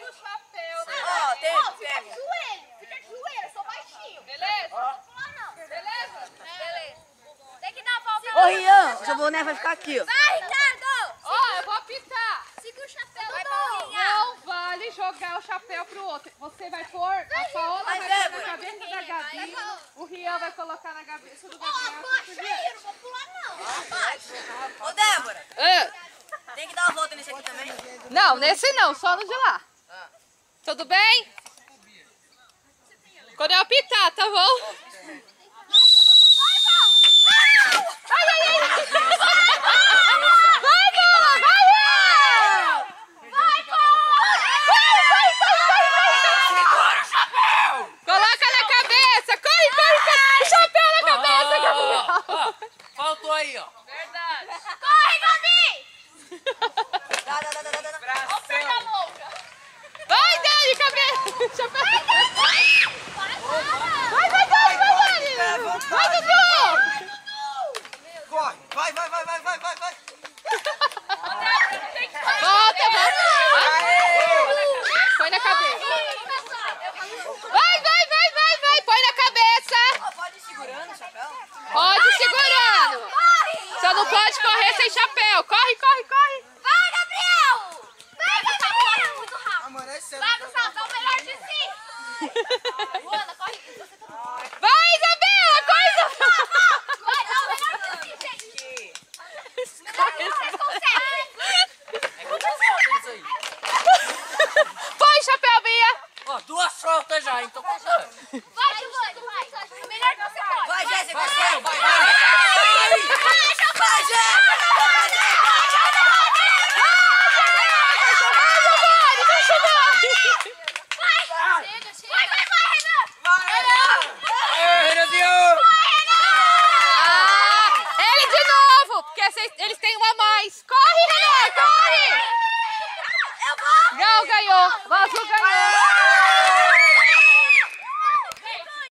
o chapéu. Ó, tem. Fica de joelho, eu sou baixinho. Beleza? Não pula não. Beleza? Beleza. Tem que dar a volta. Ô, Rian, o seu boné vai ficar aqui, ó. Vai, Ricardo! Ó, eu vou apitar. Segura o chapéu. Vai, Não vale jogar o chapéu pro outro. Você vai pôr, a Paola vai pôr na cabeça da Gabi, o Rian vai colocar na cabeça do Gabriel. Abaixa aí, eu não vou pular não. Ô, Débora, Ah, tem que dar uma volta nesse aqui também. não, nesse não, só no de lá. Tudo bem? Quando eu apitar, tá bom? Coloca na cabeça! Corre, corre, corre! O chapéu na cabeça, Gabriel! Faltou aí, ó. Verdade! Corre, Gabi! Dá. Vai, Dani, cabeça! Chapéu! Vai, Dani! Vai, Dudu! Corre. Vai. Volta, volta! Põe na cabeça! Vai! Põe na cabeça! Pode ir segurando o chapéu? Pode ir segurando! Só não pode correr sem chapéu! Corre! Vai, Gabriel! Vai, Gabriel! Muito rápido. Amanhece cedo. Vai, Gustavo, dá o melhor de si. Luana, corre. Vai, Isabela! Corre, Isabela! Vai, dá o melhor de si, gente. Vocês conseguem. Isso aí. Põe chapéu, Bia! Ó, 2 soltas já, então contando. Vai, Giovanni, vai. O melhor que você pode. Vai, Jéssica, Vai, vai. vai. Vai, Jéssica. Aê, Renanzinho. Ele de novo! Porque eles têm um a mais! Corre, Renan! Corre! Eu vou. Gal ganhou! O azul ganhou!